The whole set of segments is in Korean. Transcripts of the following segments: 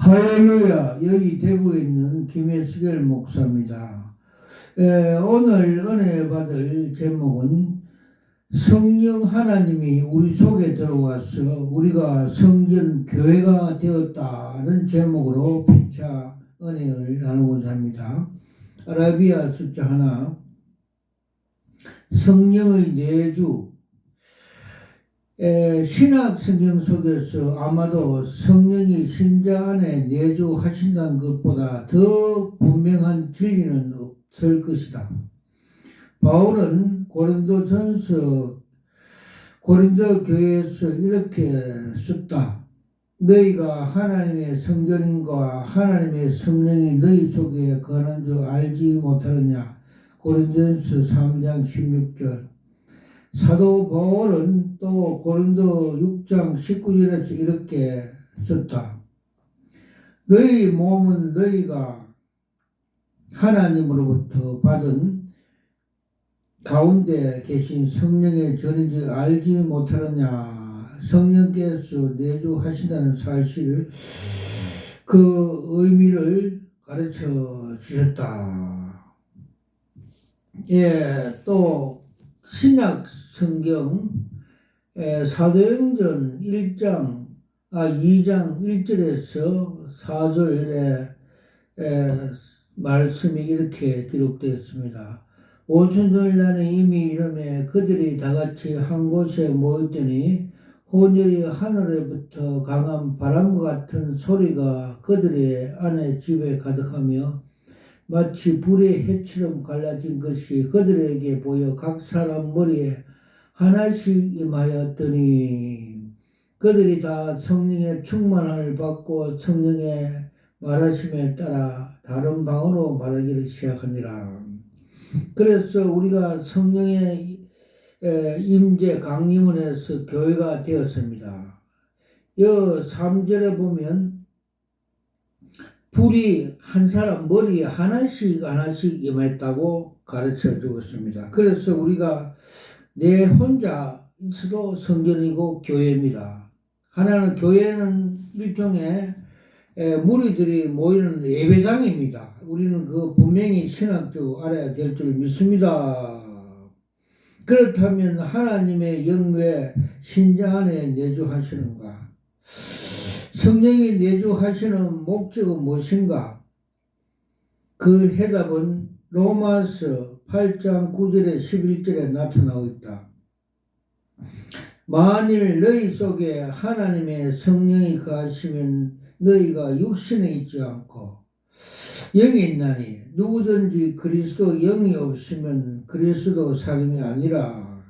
할렐루야. 여기 대구에 있는 김혜수결 목사입니다. 오늘 은혜 받을 제목은 성령 하나님이 우리 속에 들어와서 우리가 성전 교회가 되었다는 제목으로 피차 은혜를 나누고자 합니다. 아라비아 숫자 하나, 성령의 내주. 신약 성경 속에서 아마도 성령이 신자 안에 내주하신다는 것보다 더 분명한 진리는 없을 것이다. 바울은 고린도 교회에서 이렇게 썼다. 너희가 하나님의 성전인과 하나님의 성령이 너희 속에 거하는 줄 알지 못하느냐. 고린도전서 3장 16절. 사도 바울은 또 고린도 6장 19절에서 이렇게 썼다. 너희 몸은 너희가 하나님으로부터 받은 가운데 계신 성령의 전인지 알지 못하느냐. 성령께서 내주하신다는 사실을 그 의미를 가르쳐 주셨다. 또 신약 성경 사도행전 2장 1절에서 4절에 말씀이 이렇게 기록되었습니다. 오순절날에 이미 이름에 그들이 다같이 한 곳에 모였더니 혼혈이 하늘에부터 강한 바람과 같은 소리가 그들의 안에 집에 가득하며 마치 불의 해처럼 갈라진 것이 그들에게 보여 각 사람 머리에 하나씩 임하였더니 그들이 다 성령의 충만함을 받고 성령의 말하심에 따라 다른 방언으로 말하기를 시작하니라. 그래서 우리가 성령의 임재 강림을 해서 교회가 되었습니다. 이 3절에 보면 불이 한 사람 머리에 하나씩 임했다고 가르쳐 주고 있습니다. 그래서 우리가 내 혼자 있어도 성전이고 교회입니다. 하나는 교회는 일종의 무리들이 모이는 예배당입니다. 우리는 그 분명히 신학적으로 알아야 될 줄 믿습니다. 그렇다면 하나님의 영왜 신자 안에 내주하시는가? 성령이 내주하시는 목적은 무엇인가? 그 해답은 로마서 8장 9절에 11절에 나타나고 있다. 만일 너희 속에 하나님의 성령이 거하시면 너희가 육신에 있지 않고 영이 있나니 누구든지 그리스도 영이 없으면 그리스도 사람이 아니라.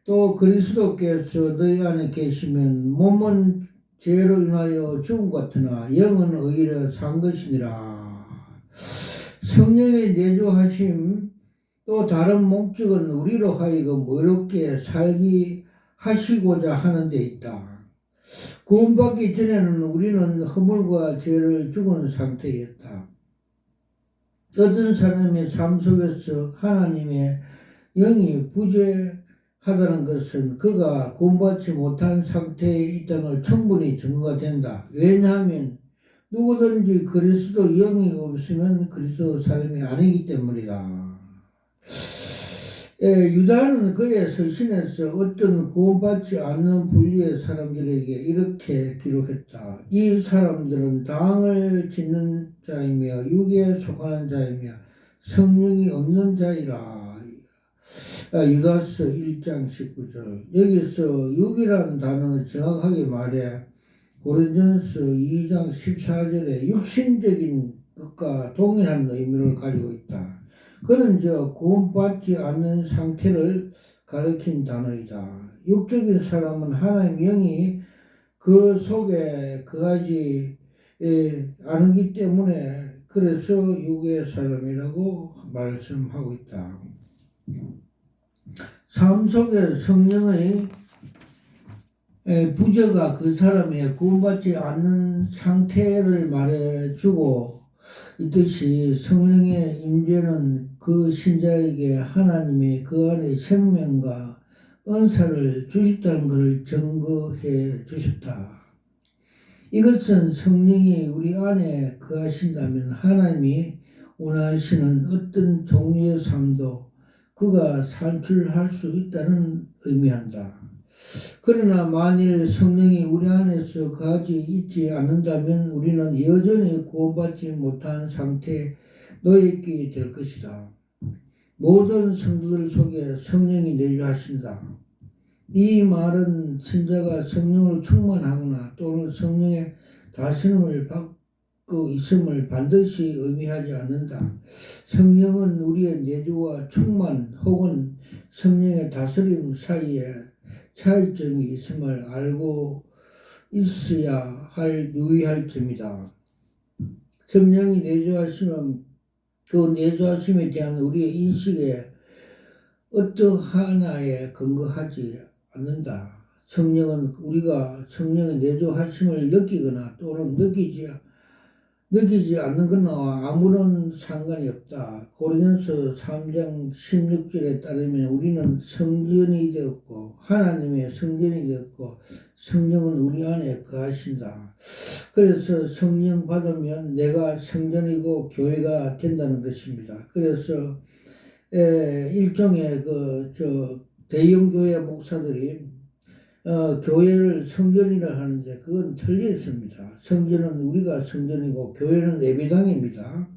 또 그리스도께서 너희 안에 계시면 몸은 죄로 인하여 죽은 것 같으나 영은 오히려 산 것이니라. 성령의 내주하심 또 다른 목적은 우리로 하여금 의롭게 살게 하시고자 하는 데 있다. 구원받기 전에는 우리는 허물과 죄를 죽은 상태였다. 어떤 사람의 삶 속에서 하나님의 영이 부재하다는 것은 그가 구원받지 못한 상태에 있다는 걸 충분히 증거가 된다. 왜냐하면 누구든지 그리스도 영이 없으면 그리스도 사람이 아니기 때문이다. 유다는 그의 서신에서 어떤 구원받지 않는 분류의 사람들에게 이렇게 기록했다. 이 사람들은 당을 짓는 자이며 육에 속하는 자이며 성령이 없는 자이라. 유다서 1장 19절. 여기서 육이라는 단어는 정확하게 말해 고린도전서 2장 14절에 육신적인 것과 동일한 의미를 가지고 있다. 그는 구원받지 않는 상태를 가리킨 단어이다. 육적인 사람은 하나님 영이 그 속에 거하지 않기 때문에 그래서 육의 사람이라고 말씀하고 있다. 삶 속에 성령의 부재가 그 사람의 구원받지 않는 상태를 말해주고 있듯이 성령의 임재는 그 신자에게 하나님이 그 안에 생명과 은사를 주셨다는 것을 증거해 주셨다. 이것은 성령이 우리 안에 거하신다면 하나님이 원하시는 어떤 종류의 삶도 그가 산출할 수 있다는 의미한다. 그러나 만일 성령이 우리 안에서 거하지 있지 않는다면 우리는 여전히 구원받지 못한 상태에 놓여 있게 될 것이다. 모든 성도들 속에 성령이 내주하신다. 이 말은 신자가 성령으로 충만하거나 또는 성령의 다스림을 받고 있음을 반드시 의미하지 않는다. 성령은 우리의 내주와 충만 혹은 성령의 다스림 사이에 차이점이 있음을 알고 있어야 할 유의할 점이다. 성령이 내주하시면 그 내주하심에 대한 우리의 인식에 어떠하나에 근거하지 않는다. 성령은 우리가 성령의 내주하심을 느끼거나 또는 느끼지 않는 것과 아무런 상관이 없다. 고린도서 3장 16절에 따르면 우리는 성전이 되었고 하나님의 성전이 되었고 성령은 우리 안에 거하신다. 그래서 성령 받으면 내가 성전이고 교회가 된다는 것입니다. 그래서 일종의 대형 교회 목사들이 교회를 성전이라 하는데 그건 틀려 있습니다. 성전은 우리가 성전이고 교회는 예배당입니다.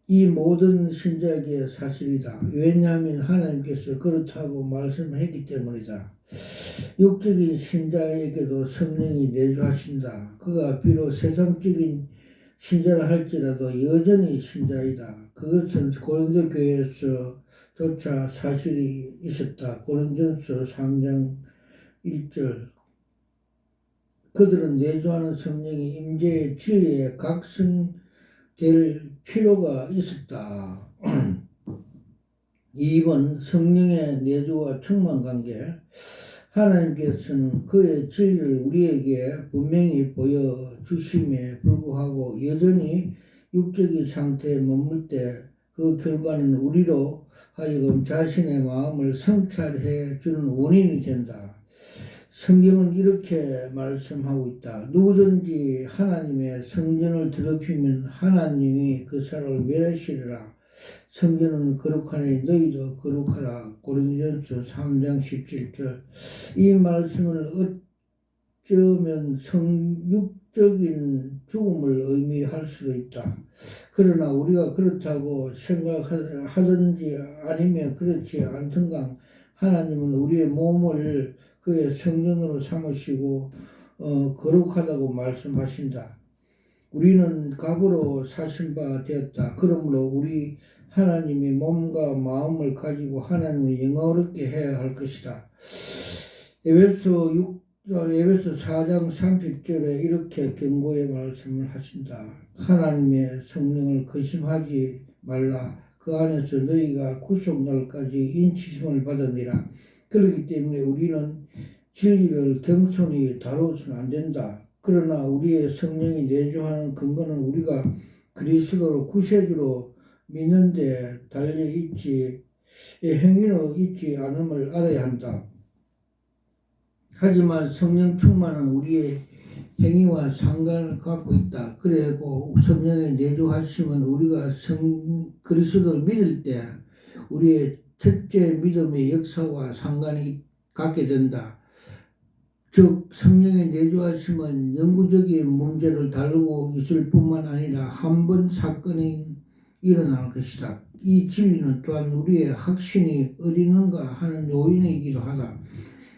이 모든 신자에게 사실이다. 왜냐하면 하나님께서 그렇다고 말씀했기 때문이다. 육적인 신자에게도 성령이 내주하신다. 그가 비록 세상적인 신자라 할지라도 여전히 신자이다. 그것은 고린도 교회에서조차 사실이 있었다. 고린도서 3장 1절. 그들은 내주하는 성령이 임재의 진리에 각성될 필요가 있었다. 2번 성령의 내주와 충만 관계. 하나님께서는 그의 진리를 우리에게 분명히 보여주심에 불구하고 여전히 육적인 상태에 머물 때 그 결과는 우리로 하여금 자신의 마음을 성찰해 주는 원인이 된다. 성경은 이렇게 말씀하고 있다. 누구든지 하나님의 성전을 더럽히면 하나님이 그 사람을 멸하시리라. 성전은 거룩하니 너희도 거룩하라. 고린도전서 3장 17절. 이 말씀을 어쩌면 성육적인 죽음을 의미할 수도 있다. 그러나 우리가 그렇다고 생각하든지 아니면 그렇지 않든가 하나님은 우리의 몸을 그의 성전으로 삼으시고 거룩하다고 말씀하신다. 우리는 값으로 사신 바 되었다. 그러므로 우리 하나님이 몸과 마음을 가지고 하나님을 영화롭게 해야 할 것이다. 에베소 4장 30절에 이렇게 경고의 말씀을 하신다. 하나님의 성령을 거심하지 말라. 그 안에서 너희가 구속날까지 인치심을 받으니라. 그렇기 때문에 우리는 진리를 겸손히 다루어서는 안 된다. 그러나 우리의 성령이 내주하는 근거는 우리가 그리스도로 구세주로 믿는데 달려있지 행위로 있지 않음을 알아야 한다. 하지만 성령 충만은 우리의 행위와 상관을 갖고 있다. 그리고 성령의 내주하심은 우리가 그리스도를 믿을 때 우리의 첫째 믿음의 역사와 상관이 갖게 된다. 즉 성령의 내주하심은 영구적인 문제를 다루고 있을 뿐만 아니라 한 번 사건이 일어날 것이다. 이 진리는 또한 우리의 확신이 어디 있는가 하는 요인이기도 하다.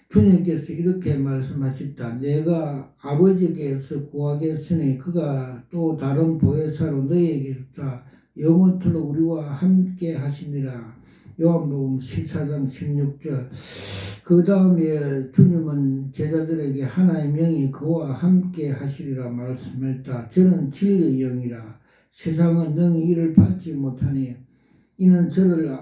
주님께서 이렇게 말씀하셨다. 내가 아버지께서 구하겠으니 그가 또 다른 보혜사로 너희에게 줬다. 영원토록 우리와 함께 하시니라. 요한복음 14장 16절. 그 다음에 주님은 제자들에게 하나님의 영이 그와 함께 하시리라 말씀했다. 저는 진리의 영이라. 세상은 능히 이를 받지 못하니 이는 저를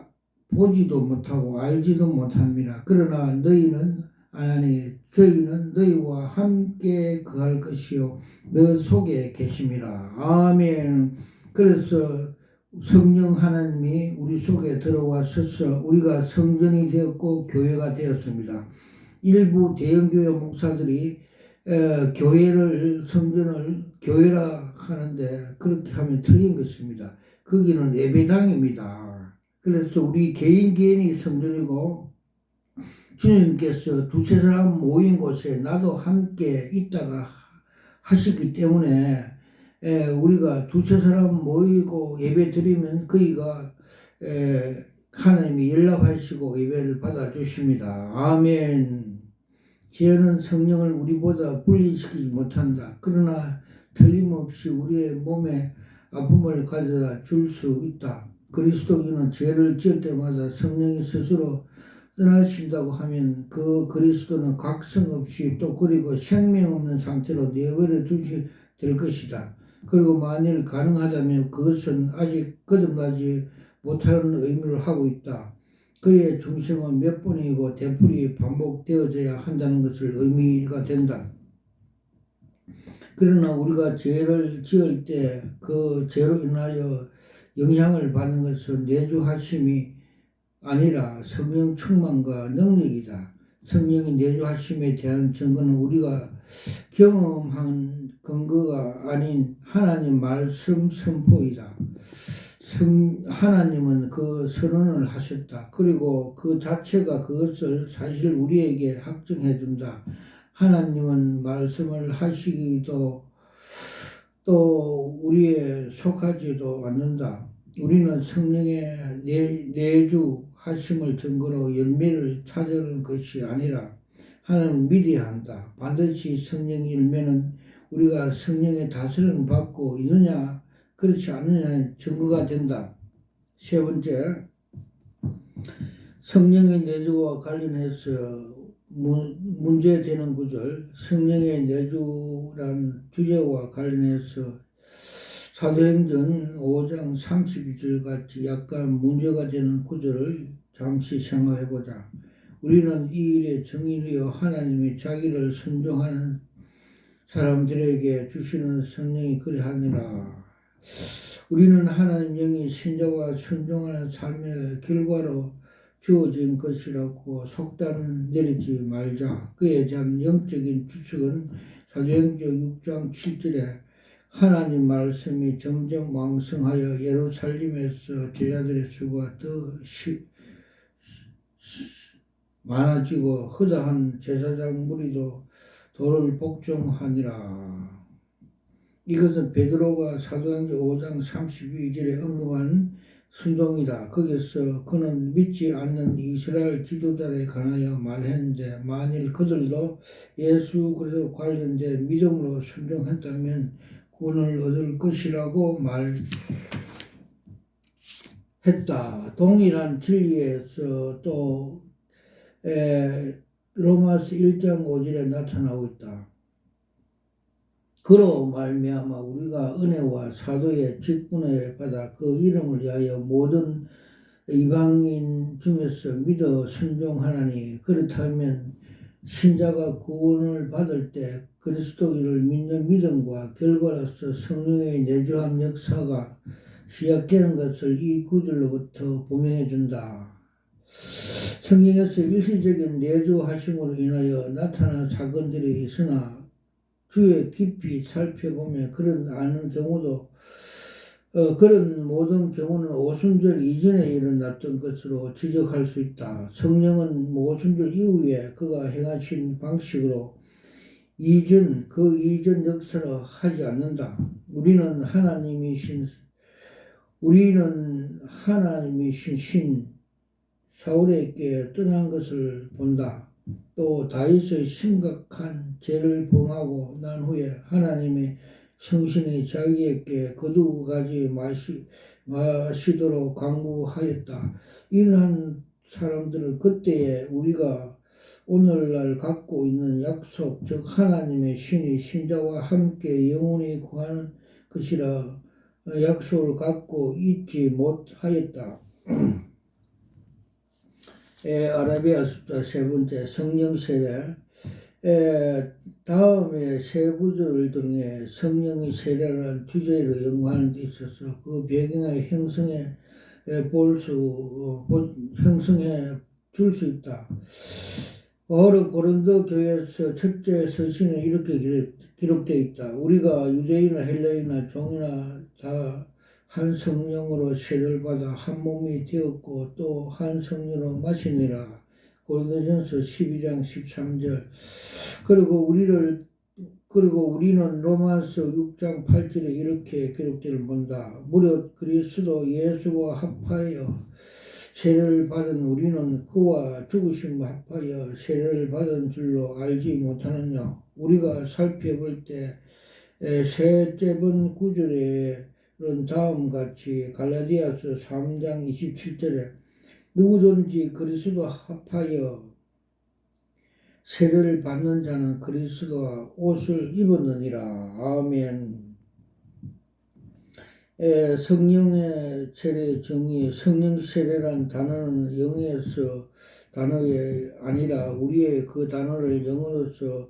보지도 못하고 알지도 못합니다. 그러나 너희는 아나니 저희는 너희와 함께 거할 것이요 너 속에 계심이라. 아멘. 그래서 성령 하나님이 우리 속에 들어와서서 우리가 성전이 되었고 교회가 되었습니다. 일부 대형교회 목사들이 교회를 성전을 교회라 하는데 그렇게 하면 틀린 것입니다. 거기는 예배당입니다. 그래서 우리 개인이 성전이고 주님께서 두세 사람 모인 곳에 나도 함께 있다가 하시기 때문에 우리가 두세 사람 모이고 예배 드리면 거기가 하나님이 연락하시고 예배를 받아주십니다. 아멘. 죄는 성령을 우리보다 분리시키지 못한다. 그러나 틀림없이 우리의 몸에 아픔을 가져다 줄 수 있다. 그리스도인은 죄를 지을 때마다 성령이 스스로 떠나신다고 하면 그 그리스도는 각성 없이 또 그리고 생명 없는 상태로 내버려 두지 될 것이다. 그리고 만일 가능하다면 그것은 아직 거듭나지 못하는 의미를 하고 있다. 그의 중생은 몇 번이고 되풀이 반복되어져야 한다는 것을 의미가 된다. 그러나 우리가 죄를 지을 때 그 죄로 인하여 영향을 받는 것은 내주하심이 아니라 성령 충만과 능력이다. 성령의 내주하심에 대한 증거는 우리가 경험한 근거가 아닌 하나님 말씀 선포이다. 하나님은 그 선언을 하셨다. 그리고 그 자체가 그것을 사실 우리에게 확증해 준다. 하나님은 말씀을 하시기도 또 우리에 속하지도 않는다. 우리는 성령의 내주하심을 증거로 열매를 찾으는 것이 아니라 하나님을 믿어야 한다. 반드시 성령의 열매는 우리가 성령의 다스림을 받고 있느냐 그렇지 않느냐는 증거가 된다. 세 번째, 성령의 내주와 관련해서 문제되는 구절, 성령의 내주란 주제와 관련해서 사도행전 5장 32절 같이 약간 문제가 되는 구절을 잠시 생각해보자. 우리는 이 일의 증인이여 하나님이 자기를 순종하는 사람들에게 주시는 성령이 그리하니라. 우리는 하나님 영이 신자와 순종하는 삶의 결과로 주어진 것이라고 속단 내리지 말자. 그에 대한 영적인 추측은 사도행전 6장 7절에 하나님 말씀이 점점 왕성하여 예루살렘에서 제자들의 수가 더 많아지고 허다한 제사장 무리도 도를 복종하니라. 이것은 베드로가 사도행전 5장 32절에 언급한 순종이다. 거기서 그는 믿지 않는 이스라엘 지도자에 관하여 말했는데 만일 그들도 예수 그리스도 관련된 믿음으로 순종했다면 구원을 얻을 것이라고 말했다. 동일한 진리에서 또 로마서 1장 5절에 나타나고 있다. 그로 말미암아 우리가 은혜와 사도의 직분을 받아 그 이름을 위하여 모든 이방인 중에서 믿어 순종하나니 그렇다면 신자가 구원을 받을 때 그리스도를 믿는 믿음과 결과로서 성령의 내주함 역사가 시작되는 것을 이 구절로부터 분명해 준다. 성경에서 일시적인 내주하심으로 인하여 나타난 사건들이 있으나 주에 깊이 살펴보면 그런 아는 경우도 그런 모든 경우는 오순절 이전에 일어났던 것으로 지적할 수 있다. 성령은 오순절 이후에 그가 행하신 방식으로 그 이전 역사를 하지 않는다. 우리는 하나님이신 신 사울에게 떠난 것을 본다. 또 다윗의 심각한 죄를 범하고 난 후에 하나님의 성신이 자기에게 거두고 가지 마시도록 강구하였다. 이러한 사람들은 그때에 우리가 오늘날 갖고 있는 약속, 즉 하나님의 신이 신자와 함께 영원히 구하는 것이라 약속을 갖고 있지 못하였다. 아라비아 숫자 세 번째 성령 세례. 다음에 세 구절 중에 성령의 세례라는 주제로 연구하는 데 있어서 그 배경의 형성해 줄 수 있다. 바로 고린도 교회에서 첫째 서신에 이렇게 기록되어 있다. 우리가 유대인이나 헬라인이나 종이나 다 한 성령으로 세례를 받아 한 몸이 되었고 또 한 성령으로 마시니라. 고린도전서 12장 13절. 그리고 우리는 로마서 6장 8절에 이렇게 기록되는 본다. 무릇 그리스도 예수와 합하여 세례를 받은 우리는 그와 죽으심과 합하여 세례를 받은 줄로 알지 못하느냐. 우리가 살펴볼 때 셋째 번 구절에는 다음같이 갈라디아서 3장 27절에 누구든지 그리스도 합하여 세례를 받는 자는 그리스도와 옷을 입었느니라. 아멘. 성령의 세례 정의, 성령 세례란 단어는 영어에서 단어가 아니라 우리의 그 단어를 영어로서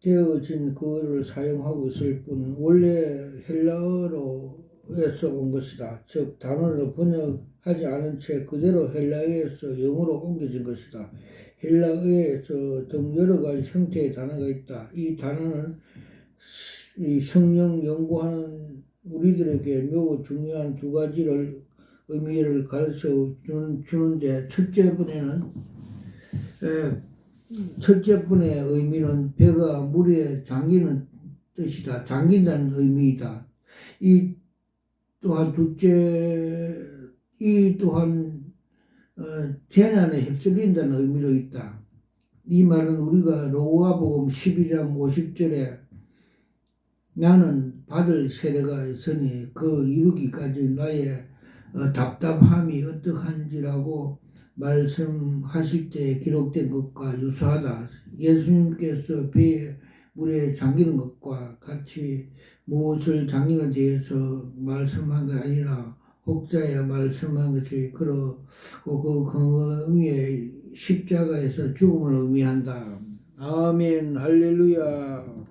음영되어진 그거를 사용하고 있을 뿐 원래 헬라어로에서 온 것이다. 즉 단어를 번역하지 않은 채 그대로 헬라어에서 영어로 옮겨진 것이다. 헬라어에서 등 여러 가지 형태의 단어가 있다. 이 단어는 이 성령 연구하는 우리들에게 매우 중요한 두 가지를 의미를 가르쳐 주는데 첫째 번의 의미는 배가 물에 잠기는 뜻이다. 잠긴다는 의미이다. 이 또한 재난에 휩쓸린다는 의미로 있다. 이 말은 우리가 로마복음 12장 50절에 나는 받을 세례가 있으니 그 이루기까지 나의 답답함이 어떠한지라고 말씀하실 때 기록된 것과 유사하다. 예수님께서 배에 물에 잠기는 것과 같이 무엇을 잠기는 대해서 말씀한 게 아니라 혹자에 말씀한 것이 그렇고 그 의미의 십자가에서 죽음을 의미한다. 아멘 할렐루야.